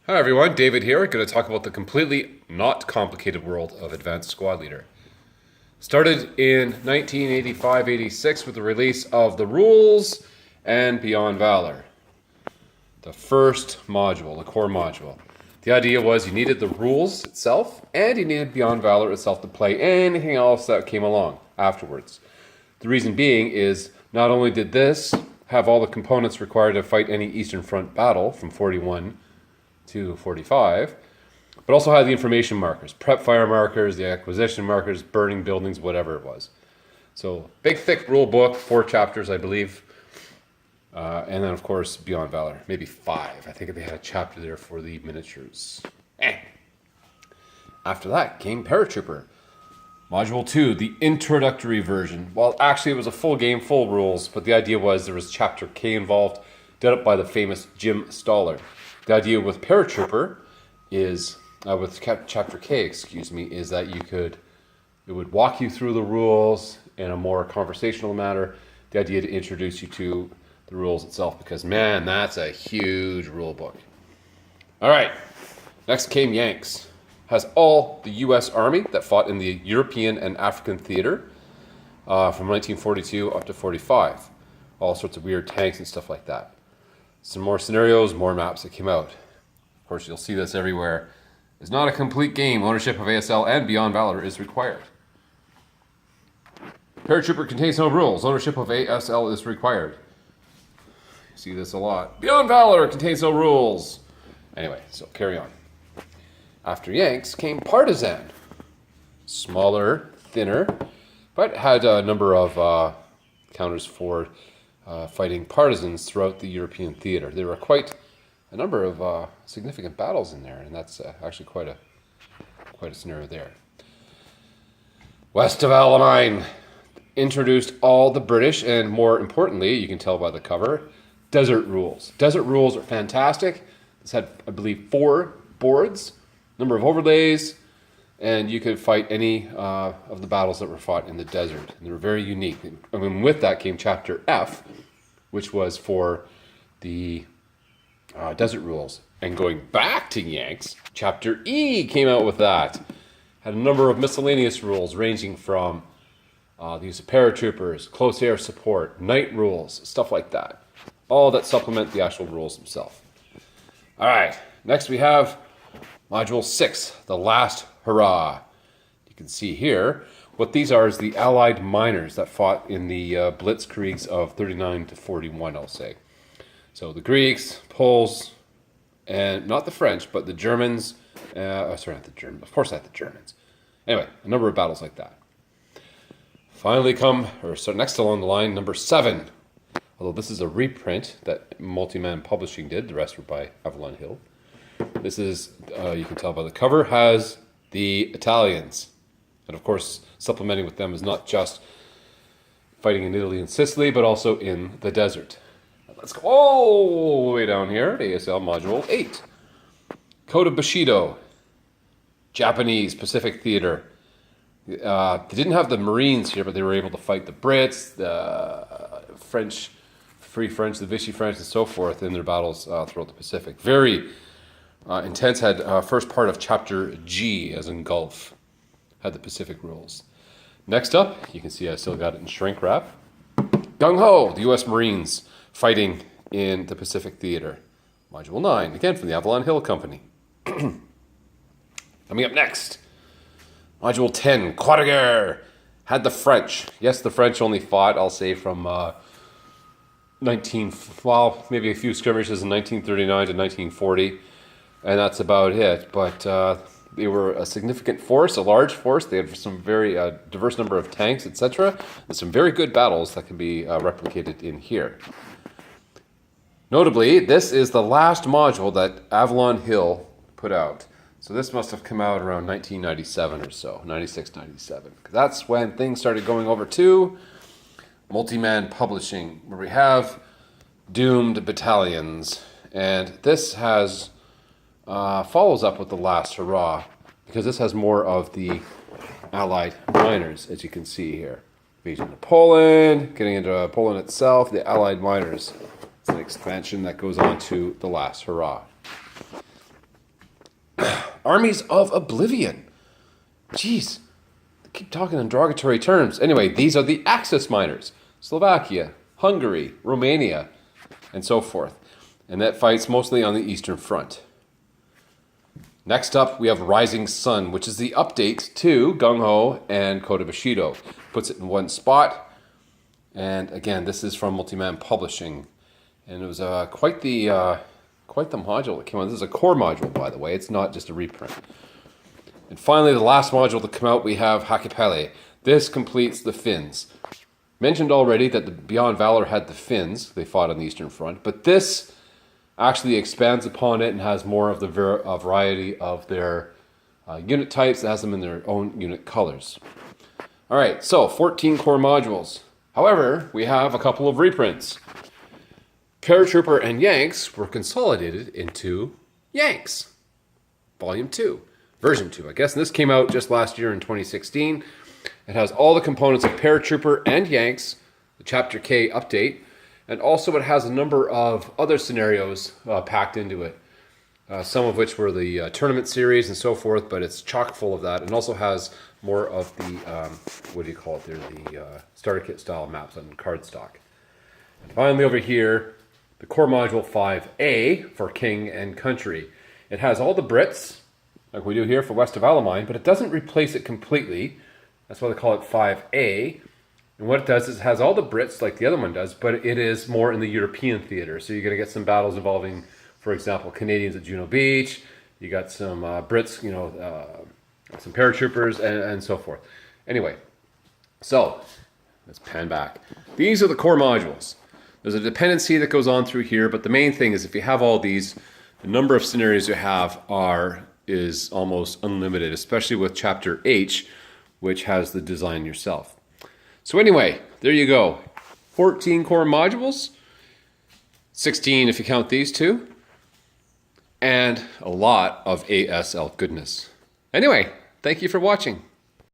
Hi everyone, David here. Going to talk about the completely not complicated world of Advanced Squad Leader. Started in 1985-86 with the release of the rules and Beyond Valor. The first module, the core module. The idea was you needed the rules itself and you needed Beyond Valor itself to play anything else that came along afterwards. The reason being is not only did this have all the components required to fight any Eastern Front battle from 41 to 45, but also had the information markers, prep fire markers, the acquisition markers, burning buildings, whatever it was. So big, thick rule book, 4 chapters, I believe. And then, of course, Beyond Valor, maybe 5. I think they had a chapter there for the miniatures. After that came Paratrooper. Module 2, the introductory version. Well, actually, it was a full game, full rules, but the idea was there was Chapter K involved, done up by the famous Jim Stoller. The idea with Paratrooper is, with Chapter K, is that it would walk you through the rules in a more conversational manner. The idea to introduce you to the rules itself, because man, that's a huge rule book. All right, next came Yanks. Has all the U.S. Army that fought in the European and African theater from 1942 up to 45. All sorts of weird tanks and stuff like that. Some more scenarios, more maps that came out. Of course, you'll see this everywhere. It's not a complete game. Ownership of ASL and Beyond Valor is required. Paratrooper contains no rules. Ownership of ASL is required. You see this a lot. Beyond Valor contains no rules. Anyway, so carry on. After Yanks came Partisan. Smaller, thinner, but had a number of counters for fighting partisans throughout the European theater. There were quite a number of significant battles in there, and that's actually quite a scenario there. West of Alamein introduced all the British, and more importantly, you can tell by the cover, desert rules. Desert rules are fantastic. This had, I believe, 4 boards, number of overlays, and you could fight any of the battles that were fought in the desert. And they were very unique. I mean, with that came Chapter F, which was for the desert rules. And going back to Yanks, Chapter E came out with that. Had a number of miscellaneous rules ranging from the use of paratroopers, close air support, night rules, stuff like that. All that supplement the actual rules themselves. All right, next we have Module 6, The Last Hurrah. You can see here, what these are is the Allied miners that fought in the Blitzkriegs of 39 to 41, I'll say. So the Greeks, Poles, and not the French, but the Germans. Sorry, not the Germans. Of course not the Germans. Anyway, a number of battles like that. Finally next along the line, number 7. Although this is a reprint that Multiman Publishing did. The rest were by Avalon Hill. This is, you can tell by the cover, has the Italians. And of course, supplementing with them is not just fighting in Italy and Sicily, but also in the desert. Let's go all the way down here to ASL Module 8. Code of Bushido. Japanese Pacific Theater. They didn't have the Marines here, but they were able to fight the Brits, the French, Free French, the Vichy French, and so forth in their battles throughout the Pacific. Very intense. Had first part of Chapter G, as in Gulf. Had the Pacific rules. Next up, you can see I still got it in shrink wrap. Gung Ho, the U.S. Marines fighting in the Pacific Theater. Module 9, again from the Avalon Hill Company. Coming up next, Module 10, Croix de Guerre. Had the French. Yes, the French only fought, I'll say, from maybe a few skirmishes in 1939 to 1940. And that's about it. But they were a significant force, a large force. They had some very diverse number of tanks, etc. And some very good battles that can be replicated in here. Notably, this is the last module that Avalon Hill put out. So this must have come out around 1997 or so, 96, 97. That's when things started going over to Multiman Publishing, where we have Doomed Battalions. And this has follows up with The Last Hurrah, because this has more of the Allied miners, as you can see here. Invasion of Poland, getting into Poland itself, the Allied miners. It's an expansion that goes on to The Last Hurrah. Armies of Oblivion. Jeez, I keep talking in derogatory terms. Anyway, these are the Axis miners. Slovakia, Hungary, Romania, and so forth. And that fights mostly on the Eastern Front. Next up, we have Rising Sun, which is the update to Gung Ho and Croix de Bushido. Puts it in one spot. And again, this is from Multiman Publishing. And it was quite the module that came out. This is a core module, by the way. It's not just a reprint. And finally, the last module to come out, we have Hakipele. This completes the Finns. Mentioned already that the Beyond Valor had the Finns. They fought on the Eastern Front. But this actually expands upon it and has more of the variety of their unit types. It has them in their own unit colors. All right, so 14 core modules. However, we have a couple of reprints. Paratrooper and Yanks were consolidated into Yanks. Volume 2. Version 2, I guess. And this came out just last year in 2016. It has all the components of Paratrooper and Yanks, the Chapter K update, and also it has a number of other scenarios packed into it. Some of which were the tournament series and so forth, but it's chock full of that. And also has more of the, what do you call it there, the starter kit style maps on cardstock. And finally over here, the core module 5A for King and Country. It has all the Brits, like we do here for West of Alamine, but it doesn't replace it completely. That's why they call it 5A. And what it does is it has all the Brits, like the other one does, but it is more in the European theater. So you're going to get some battles involving, for example, Canadians at Juno Beach. You got some Brits, some paratroopers, and so forth. Anyway, so let's pan back. These are the core modules. There's a dependency that goes on through here, but the main thing is if you have all these, the number of scenarios you have is almost unlimited, especially with Chapter H, which has the design yourself. So anyway, there you go. 14 core modules, 16 if you count these two, and a lot of ASL goodness. Anyway, thank you for watching.